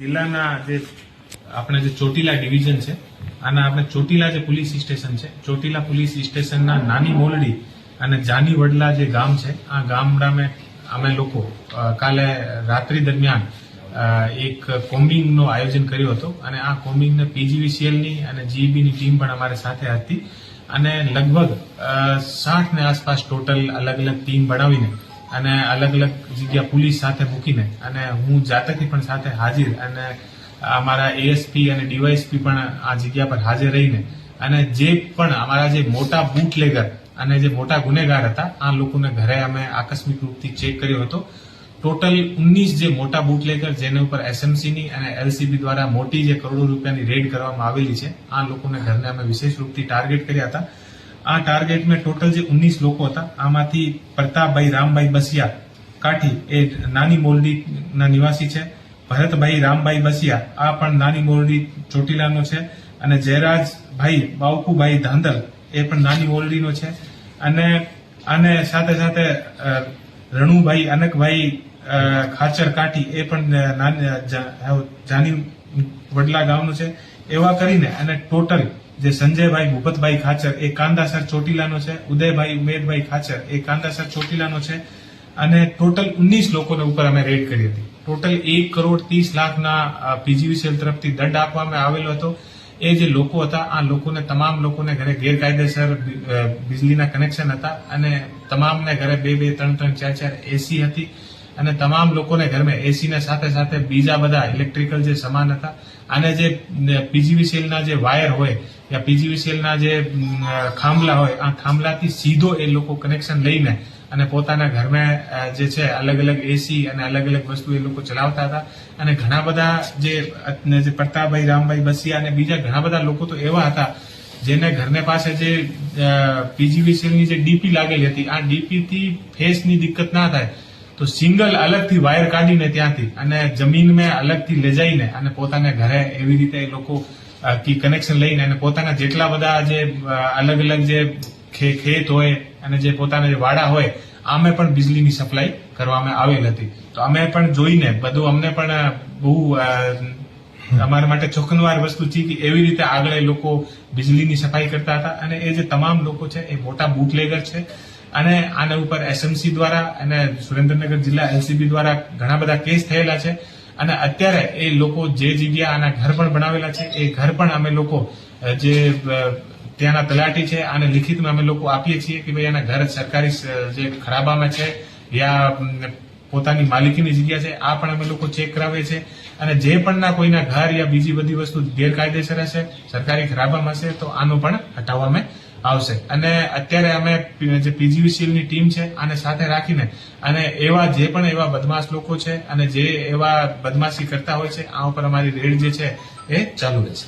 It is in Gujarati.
જિલ્લાના જે આપણે જે ચોટીલા ડિવિઝન છે આના આપણે ચોટીલા જે પોલીસ સ્ટેશન છે ચોટીલા પોલીસ સ્ટેશનના નાની મોલડી અને જાની વડલા જે ગામ છે આ ગામડામાં અમે લોકો કાલે રાત્રિ દરમિયાન એક કોમ્બિંગનું આયોજન કર્યું હતું અને આ કોમ્બિંગને પીજીવીસીએલની અને જીઈબીની ટીમ પણ અમારી સાથે હતી અને લગભગ 60 ને આસપાસ ટોટલ અલગ અલગ ટીમ બનાવીને અને અલગ અલગ જગ્યા પોલીસ સાથે મૂકીને અને હું જાતેથી પણ સાથે હાજર અને અમારા એએસપી અને ડીવાયએસપી પણ આ જગ્યા પર હાજર રહીને અને જે પણ અમારા જે મોટા બૂટલેગર અને જે મોટા ગુનેગાર હતા આ લોકોને ઘરે અમે આકસ્મિક રૂપથી ચેક કર્યો હતો. ટોટલ 19 જે મોટા બૂટલેગર જેના ઉપર એસએમસીની અને એલસીબી દ્વારા મોટી જે કરોડો રૂપિયાની રેડ કરવામાં આવેલી છે આ લોકોને ઘરને અમે વિશેષ રૂપથી ટાર્ગેટ કર્યા હતા. આ ટાર્ગેટમાં ટોટલ જે 19 લોકો હતા આમાંથી પ્રતાપભાઈ રામભાઈ બસિયા કાઠી એ નાની મોરડીના નિવાસી છે. ભરતભાઈ રામભાઈ બસિયા આ પણ નાની મોરડી ચોટીલાનો છે અને જયરાજભાઈ બાવકુભાઈ ધાંધલ એ પણ નાની મોરડીનો છે અને સાથે સાથે રણુભાઈ અનકભાઈ ખાચર કાઠી એ પણ જાની વડલા ગામનો છે. એવા કરીને અને ટોટલ જે સંજયભાઈ ભૂપતભાઈ ખાચર એ કાંદાસર ચોટીલાનો છે, ઉદયભાઈ ઉમેદભાઈ ખાચર એ કાંદાસર ચોટીલાનો છે અને ટોટલ 19 લોકોને ઉપર અમે રેડ કરી હતી. ટોટલ 1,30,00,000 પીજીવીસીએલ તરફથી દંડ આપવામાં આવેલો હતો. એ જે લોકો હતા આ લોકોને તમામ લોકોને ઘરે ગેરકાયદેસર વીજળીના કનેક્શન હતા અને તમામને ઘરે 2-2, 3-3, 4-4 એસી હતી અને તમામ લોકોને ઘરમાં એસી ના સાથે સાથે બીજા બધા ઇલેક્ટ્રિકલ જે સામાન હતા અને જે પીજીવીસીએલના જે વાયર હોય યા પીજીવીસીએલના જે થાંભલા હોય આ થાંભલાથી સીધો એ લોકો કનેક્શન લઈને અને પોતાના ઘરમાં જે છે અલગ અલગ એસી અને અલગ અલગ વસ્તુ એ લોકો ચલાવતા હતા અને ઘણા બધા જે પ્રતાપભાઈ રામભાઈ બસિયા અને બીજા ઘણા બધા લોકો તો એવા હતા જેને ઘરને પાસે જે પીજીવીસીએલની જે ડીપી લાગેલી હતી આ ડીપી થી ફેસની દિક્કત ના થાય તો સિંગલ અલગથી વાયર કાઢીને ત્યાંથી અને જમીનમાં અલગથી લઈ જઈને અને પોતાના ઘરે એવી રીતે એ લોકો કનેક્શન લઈને અને પોતાના જેટલા બધા જે અલગ અલગ જે ખેત હોય અને જે પોતાના જે વાડા હોય આમે પણ વીજળીની સપ્લાય કરવામાં આવેલ હતી. તો અમે પણ જોઈને બધું અમને પણ બહુ અમારા માટે ચોંકાવનાર વસ્તુ છે કે એવી રીતે આગળ એ લોકો વીજળીની સફાઈ કરતા હતા અને એ જે તમામ લોકો છે એ મોટા બૂટલેગર છે અને આના ઉપર એસએમસી દ્વારા અને સુરેન્દ્રનગર જિલ્લા એલસીબી દ્વારા ઘણા બધા કેસ થયેલા છે અને અત્યારે એ લોકો જે જગ્યા આના ઘર પણ બનાવેલા છે એ ઘર પણ અમે લોકો જે ત્યાંના તલાટી છે આને લિખિતમાં અમે લોકો આપીએ છીએ કે ભાઈ આના ઘર સરકારી જે ખરાબામાં છે યા પોતાની માલિકીની જગ્યા છે આ પણ અમે લોકો ચેક કરાવીએ છીએ અને જે પણ ના કોઈના ઘર યા બીજી બધી વસ્તુ ગેરકાયદેસર હશે સરકારી ખરાબામાં હશે તો આનું પણ હટાવવામાં આવશે. અને અત્યારે અમે જે પીજીવીસીએલની ટીમ છે આને સાથે રાખીને અને એવા જે પણ એવા બદમાશ લોકો છે અને જે એવા બદમાશી કરતા હોય છે આ ઉપર અમારી રેડ જે છે એ ચાલુ રહેશે.